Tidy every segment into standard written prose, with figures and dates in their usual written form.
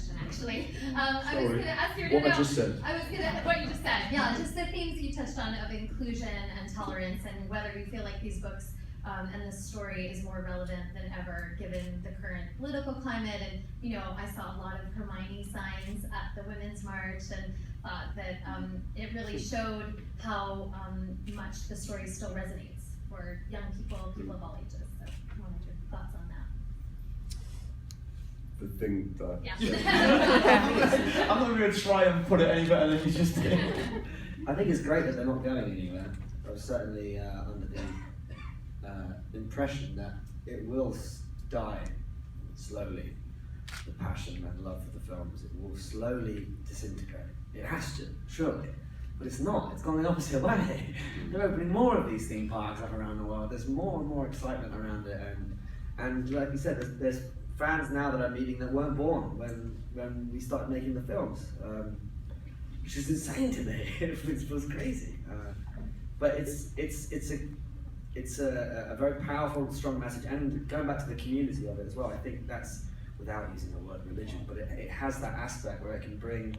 question, actually. I was going to ask you to what know. I just said. I was going to, what you just said. Yeah, just the themes that you touched on of inclusion and tolerance, and whether you feel like these books and this story is more relevant than ever given the current political climate. And, you know, I saw a lot of Hermione signs at the Women's March and thought that it really showed how much the story still resonates for young people, people of all ages. So I wanted your thoughts on that. The thing that Yeah. I'm not going to try and put it any better than you just did. I think it's great that they're not going anywhere. I was certainly under the impression that it will die slowly. The passion and love for the films, it will slowly disintegrate. It has to, surely. But it's not, it's gone the opposite way. They're opening more of these theme parks up around the world. There's more and more excitement around it. And like you said, there's fans now that I'm meeting that weren't born when we started making the films. Which is insane to me. It was crazy. But it's a very powerful, strong message, and going back to the community of it as well, I think that's, without using the word religion, but it has that aspect where it can bring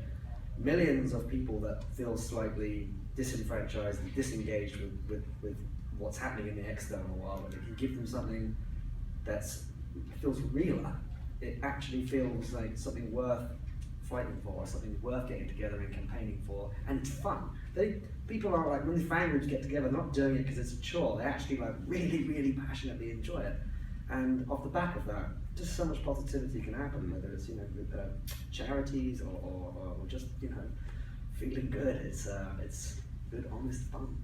millions of people that feel slightly disenfranchised and disengaged with what's happening in the external world, and it can give them something that feels realer. It actually feels like something worth fighting for, something worth getting together and campaigning for, and it's fun. People are like, when the fan groups get together, they're not doing it because it's a chore, they actually like really, really passionately enjoy it. And off the back of that, just so much positivity can happen, whether it's, you know, with charities or just, you know, feeling good. It's good, honest fun.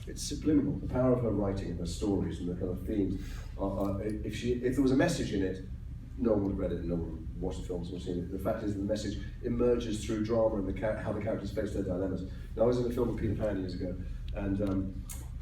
It's subliminal. The power of her writing and her stories and the kind of themes. If there was a message in it, no one would have read it and no one would have watched the films or seen it. The fact is that the message emerges through drama and how the characters face their dilemmas. Now, I was in a film with Peter Pan years ago, and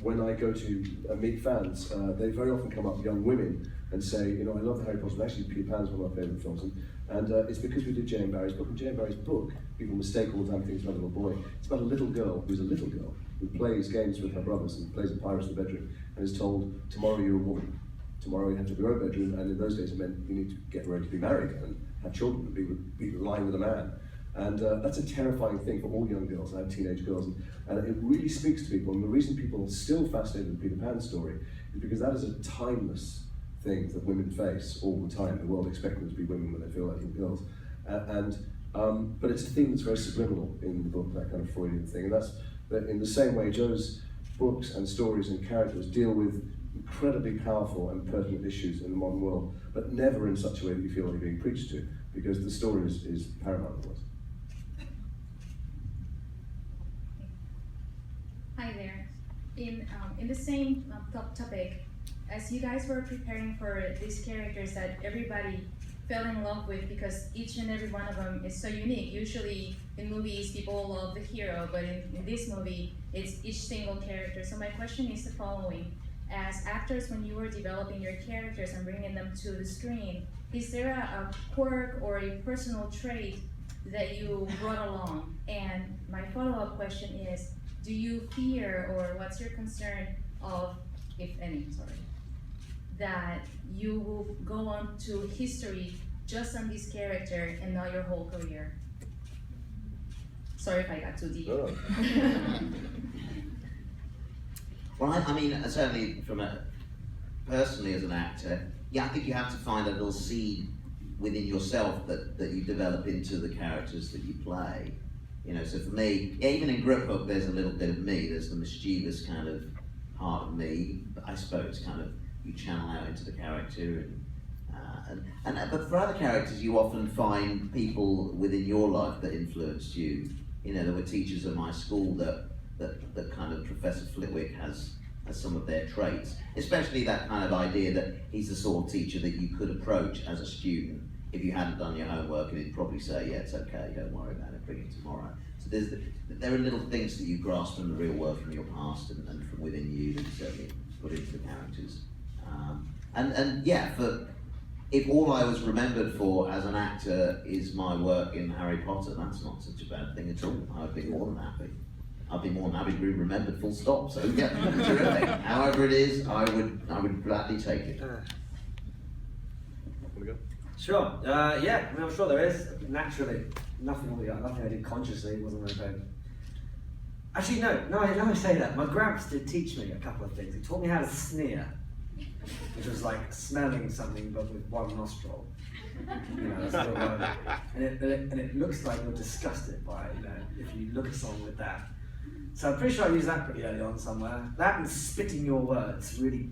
when I go to meet fans, they very often come up, young women, and say, you know, I love the Harry Potter, but actually Peter Pan's one of my favourite films. And it's because we did Jane Barry's book, and Jane Barry's book, people mistake all the time things about a little boy. It's about a little girl who's a little girl who plays games with her brothers and plays a pirate in the bedroom, and is told, tomorrow you're a woman. Tomorrow you have to have your own bedroom, and in those days it meant you need to get ready to be married and have children and be lying with a man. And that's a terrifying thing for all young girls. I have teenage girls, and it really speaks to people. And the reason people are still fascinated with Peter Pan's story is because that is a timeless thing that women face all the time. The world expects them to be women when they feel like little girls. But it's a theme that's very subliminal in the book, that kind of Freudian thing. And that's in the same way Joe's books and stories and characters deal with incredibly powerful and pertinent issues in the modern world, but never in such a way that you feel like you're being preached to, because the story is paramount to us. Hi there. In the same topic, as you guys were preparing for these characters that everybody fell in love with because each and every one of them is so unique. Usually in movies, people love the hero, but in this movie, it's each single character. So my question is the following. As actors, when you were developing your characters and bringing them to the screen, is there a quirk or a personal trait that you brought along? And my follow-up question is, do you fear, or what's your concern of, if any, that you will go on to history just on this character and not your whole career? Sorry if I got too deep. Oh. Well, I mean, certainly personally as an actor, yeah, I think you have to find a little seed within yourself that you develop into the characters that you play. You know, so for me, yeah, even in Grip Hook, there's a little bit of me. There's the mischievous kind of part of me, but I suppose kind of you channel out into the character. But for other characters, you often find people within your life that influenced you. You know, there were teachers at my school that kind of Professor Flitwick has some of their traits, especially that kind of idea that he's the sort of teacher that you could approach as a student if you hadn't done your homework, and he'd probably say, yeah, it's okay, don't worry about it, bring it tomorrow. So there are little things that you grasp from the real world, from your past and from within you that you certainly put into the characters. If all I was remembered for as an actor is my work in Harry Potter, that's not such a bad thing at all. I'd be more than happy. I'd be more than happy to be remembered, full stop. So yeah, terrific. However it is, I would gladly take it. Sure. Yeah, I mean, I'm sure there is. Naturally, nothing I did consciously wasn't okay. Actually, no, I say that. My gramps did teach me a couple of things. He taught me how to sneer, which was like smelling something but with one nostril. You know, that's sort of and it looks like you're disgusted by it, you know, if you look at someone with that. So I'm pretty sure I used that pretty early on somewhere. That and spitting your words, really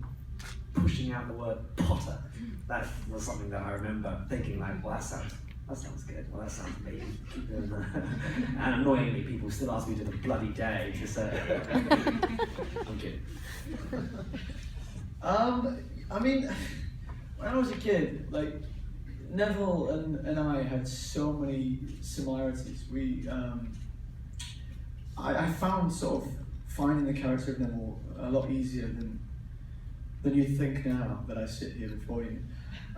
pushing out the word Potter. That was something that I remember thinking like, well, that sounds good. Well, that sounds me. Keep doing that. And annoyingly, people still ask me to the bloody day to say it. I'm kidding. I mean, when I was a kid, like Neville and I had so many similarities. I found sort of finding the character of Neville a lot easier than you think now that I sit here before you.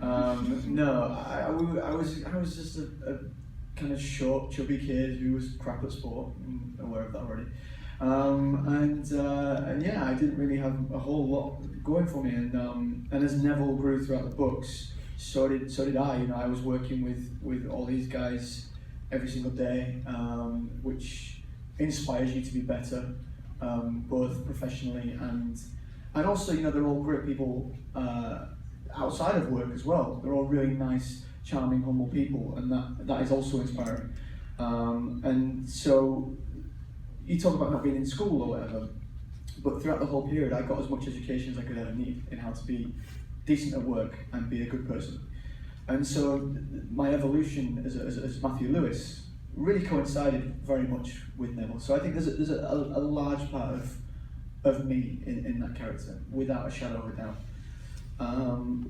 No, I was just a kind of short, chubby kid who was crap at sport. I'm aware of that already. And yeah, I didn't really have a whole lot going for me. And as Neville grew throughout the books, so did I. You know, I was working with all these guys every single day, which inspires you to be better, both professionally and also, you know, they're all great people outside of work as well. They're all really nice, charming, humble people, and that is also inspiring. And so you talk about not being in school or whatever, but throughout the whole period, I got as much education as I could ever need in how to be decent at work and be a good person. And so my evolution as Matthew Lewis really coincided very much with Neville. So I think there's a large part of me in that character, without a shadow of a doubt.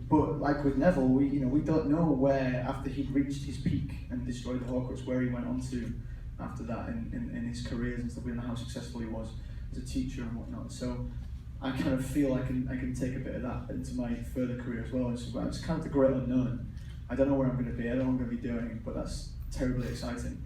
But like with Neville, we don't know where, after he'd reached his peak and destroyed the Horcrux, where he went on to after that in his careers and stuff. We don't know how successful he was as a teacher and whatnot. So I kind of feel I can take a bit of that into my further career as well. It's kind of the great unknown. I don't know where I'm going to be. I don't know what I'm going to be doing, but that's terribly exciting.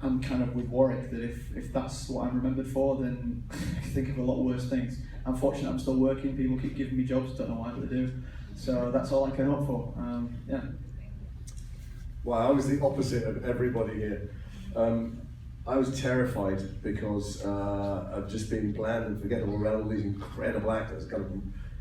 I'm kind of with Warwick that if that's what I'm remembered for, then I can think of a lot worse things. I'm fortunate I'm still working. People keep giving me jobs. Don't know why, but they do. So that's all I can hope for. Yeah. Well, I was the opposite of everybody here. I was terrified because of just being bland and forgettable around all these incredible actors, kind of,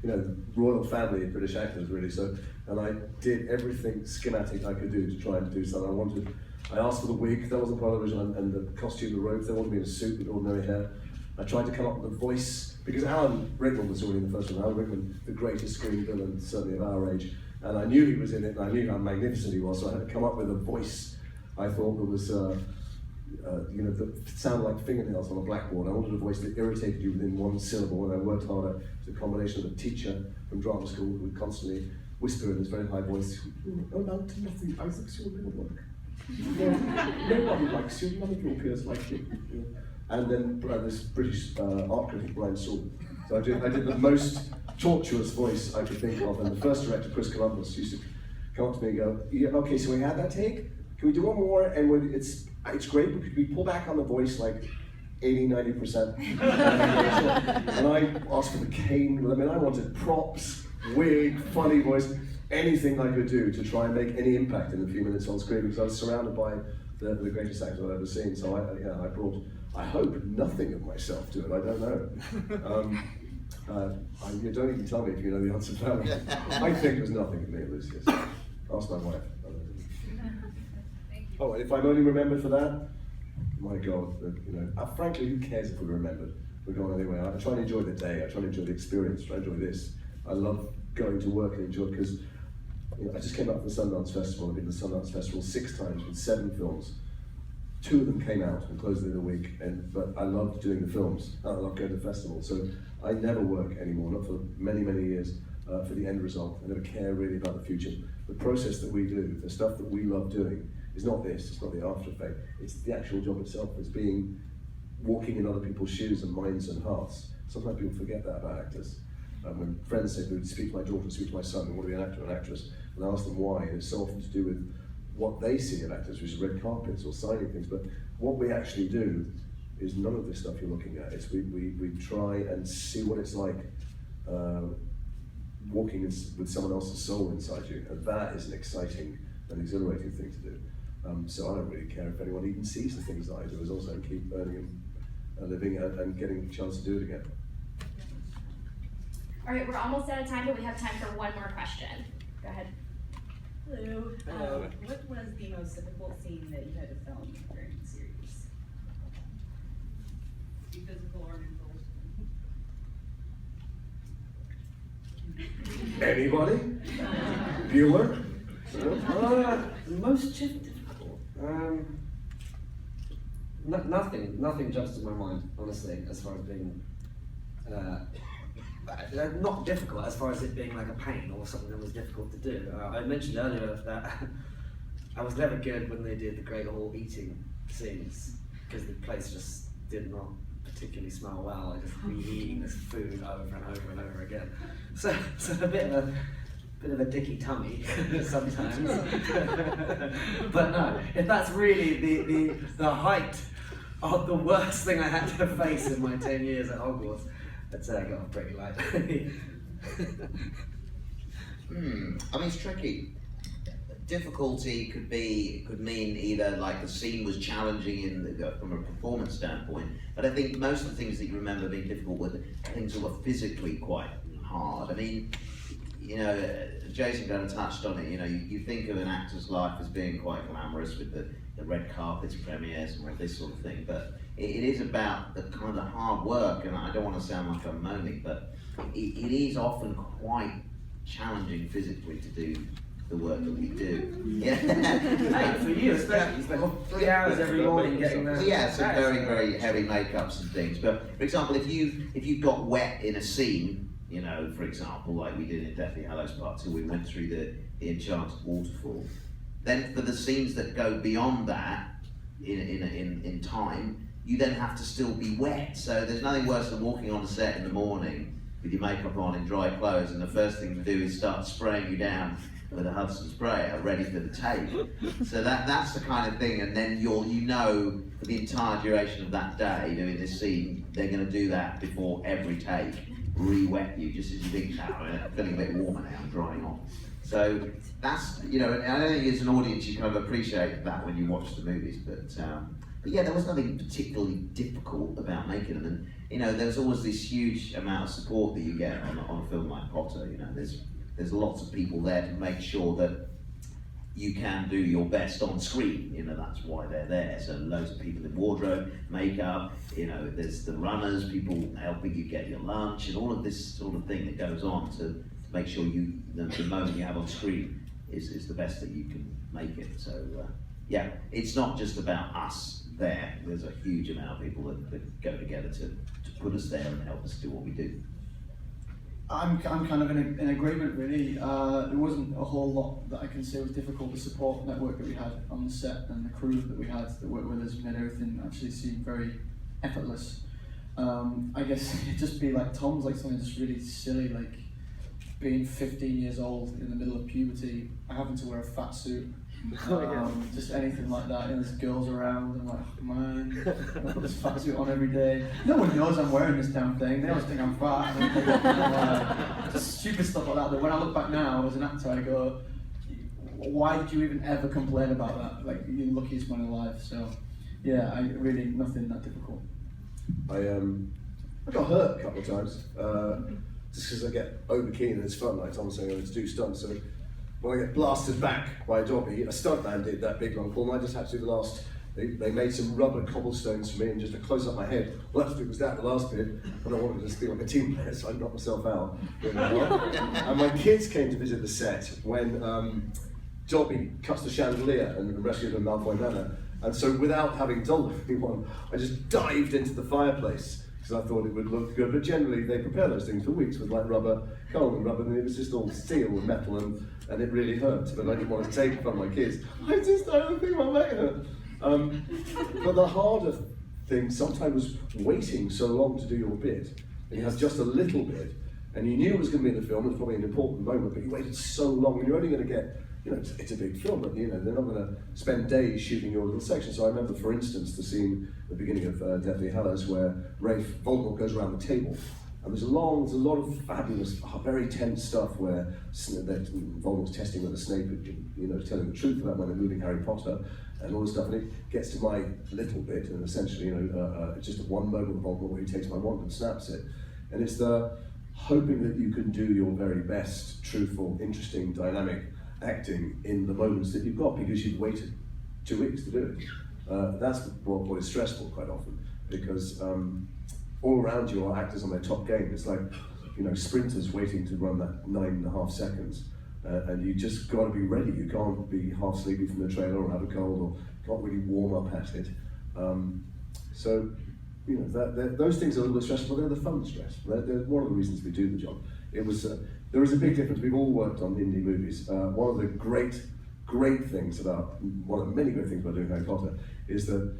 you know, royal family of British actors, really. So, and I did everything schematic I could do to try and do something. I asked for the wig, that wasn't part of the original, and the costume, the robes. They wanted me in a suit with ordinary hair. I tried to come up with a voice, because Alan Rickman was already in the first one. Alan Rickman, the greatest screen villain, certainly of our age. And I knew he was in it, and I knew how magnificent he was, so I had to come up with a voice I thought that was, that sounded like fingernails on a blackboard. I wanted a voice that irritated you within one syllable, and I worked harder. It's a combination of a teacher from drama school who would constantly whisper in this very high voice, "Oh, no, Timothy, Isaac's your real work. Nobody likes you, none of your peers like you." And then this British art critic, Brian Saul. So I did the most tortuous voice I could think of, and the first director, Chris Columbus, used to come up to me and go, "Yeah, okay, so we had that take, can we do one more?" And when it's great, but could we pull back on the voice like 80–90%? And I asked for the cane. I mean, I wanted props, wig, funny voice, anything I could do to try and make any impact in the few minutes on screen, because I was surrounded by the greatest actors I've ever seen. So I brought, I hope, nothing of myself to it. I don't know. You don't even tell me if you know the answer to that one. I think there's nothing of me, at least. Yes. Ask my wife. Oh, and if I'm only remembered for that, my God, frankly, who cares if we're remembered? We're going anyway. I try and enjoy the day. I try and enjoy the experience. I try and enjoy this. I love going to work and enjoy it because I just came back from the Sundance Festival. I've been to the Sundance Festival 6 times with 7 films. 2 of them came out and closed within a week, but I loved doing the films. I love going to the festival. So I never work anymore, not for many, many years, for the end result. I never care really about the future. The process that we do, the stuff that we love doing, is not this, it's not the after effect, it's the actual job itself. It's walking in other people's shoes and minds and hearts. Sometimes people forget that about actors. When friends say, "Speak to my daughter, speak to my son, I want to be an actor or an actress," and I ask them why, and it's so often to do with what they see of actors, which is red carpets or signing things, but what we actually do is none of this stuff you're looking at. It's we try and see what it's like walking with someone else's soul inside you, and that is an exciting and exhilarating thing to do. So I don't really care if anyone even sees the things that I do, as also keep earning a living and getting a chance to do it again. All right, we're almost out of time, but we have time for one more question. Go ahead. Hello. Hello. What was the most difficult scene that you had to film during the series? Be physical or mental? Anybody? Bueller? Most difficult. Nothing jumps to my mind, honestly, as far as being not difficult, as far as it being like a pain or something that was difficult to do. I mentioned earlier that I was never good when they did the Great Hall eating scenes because the place just did not particularly smell well. I just reheating this food over and over and over again. So a bit of a dicky tummy sometimes. But no, if that's really the height of the worst thing I had to face in my 10 years at Hogwarts, I'd say I got off pretty light. I mean, it's tricky. Difficulty could mean either like the scene was challenging from a performance standpoint, but I think most of the things that you remember being difficult were things that were physically quite hard. I mean, you know, Jason kind of touched on it. You know, you think of an actor's life as being quite glamorous with the red carpets, premieres, and all this sort of thing, but it is about the kind of hard work, and I don't want to sound like I'm moaning, but it is often quite challenging physically to do the work that we do. Yeah. Hey, for you especially, you spend 3 hours every morning getting there. Yeah, some very, very heavy makeups and things. But for example, if you got wet in a scene, you know, for example, like we did in Deathly Hallows Part 2, we went through the Enchanted Waterfall. Then for the scenes that go beyond that in time, you then have to still be wet. So there's nothing worse than walking on the set in the morning with your makeup on in dry clothes, and the first thing to do is start spraying you down with a Hudson sprayer ready for the take. So that's the kind of thing, and then you know for the entire duration of that day doing this scene, they're going to do that before every take, re-wet you just as you think, I'm feeling a bit warmer now, I'm drying off. So that's, you know, and I don't think as an audience you kind of appreciate that when you watch the movies, but yeah, there was nothing particularly difficult about making them, and you know, there's always this huge amount of support that you get on a film like Potter. You know, there's lots of people there to make sure that you can do your best on screen. You know, that's why they're there. So loads of people in wardrobe, makeup, you know, there's the runners, people helping you get your lunch, and all of this sort of thing that goes on to make sure the moment you have on screen is the best that you can make it. So yeah, it's not just about us there. There's a huge amount of people that go together to put us there and help us do what we do. I'm kind of in agreement, really. There wasn't a whole lot that I can say was difficult. The support network that we had on the set and the crew that we had that worked with us made everything actually seem very effortless. I guess it'd just be like Tom's, like something just really silly, like being 15 years old in the middle of puberty, having to wear a fat suit. Just anything like that. You know, there's girls around, and I'm like, oh, man, I put this fat suit on every day. No one knows I'm wearing this damn thing. They always think I'm fat. Just stupid stuff like that. That when I look back now as an actor, I go, why did you even ever complain about that? Like, you're the luckiest man alive. So, yeah, really nothing that difficult. I got hurt a couple of times just because I get over keen and it's fun. Like Tom was saying, to do stunts. So when I get blasted back by a Dobby, a stuntman did that big long fall, and I just had to do the last. They made some rubber cobblestones for me and just to close up my head. Well, that's it was that the last bit, and I wanted to just be like a team player, so I knocked myself out. And my kids came to visit the set when Dobby cuts the chandelier and rescued them in Malfoy Manor. And so without having told anyone, I just dived into the fireplace because I thought it would look good. But generally they prepare those things for weeks with like rubber coal and rubber, and it was just all steel and metal, and it really hurt. But I didn't want to take it from my kids. I don't think my leg hurt. But the harder thing sometimes was waiting so long to do your bit. And you had just a little bit, and you knew it was going to be in the film. It was probably an important moment, but you waited so long, and you're only going to get, you know, it's a big film, but you know they're not going to spend days shooting your little section. So I remember, for instance, the scene at the beginning of Deathly Hallows where Voldemort goes around the table, And there's a lot of fabulous, very tense stuff where Voldemort's testing whether Snape is telling the truth about when they're moving Harry Potter and all this stuff. And it gets to my little bit, and essentially, it's just at one moment of Voldemort where he takes my wand and snaps it. And it's the hoping that you can do your very best, truthful, interesting, dynamic acting in the moments that you've got because you've waited 2 weeks to do it. That's what is stressful quite often, because all around you are actors on their top game. It's like, sprinters waiting to run that 9.5 seconds. And you just got to be ready. You can't be half sleepy from the trailer or have a cold or can't really warm up at it. Those things are a little bit stressful, but they're the fun stress. They're one of the reasons we do the job. There is a big difference. We've all worked on indie movies. One of the great things one of the many great things about doing Harry Potter is that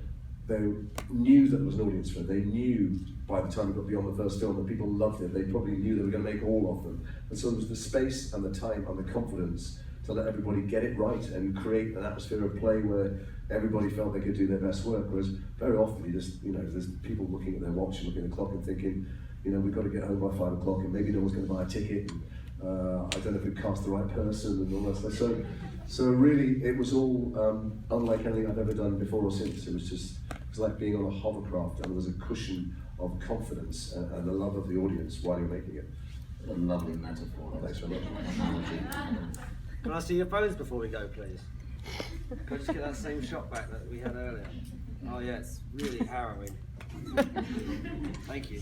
they knew that there was an audience for it. They knew by the time we got beyond the first film that people loved it. They probably knew they were going to make all of them. And so there was the space and the time and the confidence to let everybody get it right and create an atmosphere of play where everybody felt they could do their best work. Whereas very often there's people looking at their watch and looking at the clock and thinking, we've got to get home by 5 o'clock and maybe no one's going to buy a ticket. And, I don't know if we cast the right person and all that stuff. So really, it was all unlike anything I've ever done before or since. It was like being on a hovercraft, and there was a cushion of confidence and the love of the audience while you're making it. A lovely metaphor. Thanks very much. Can I see your phones before we go, please? Can I just get that same shot back that we had earlier? Oh yeah, it's really harrowing. Thank you.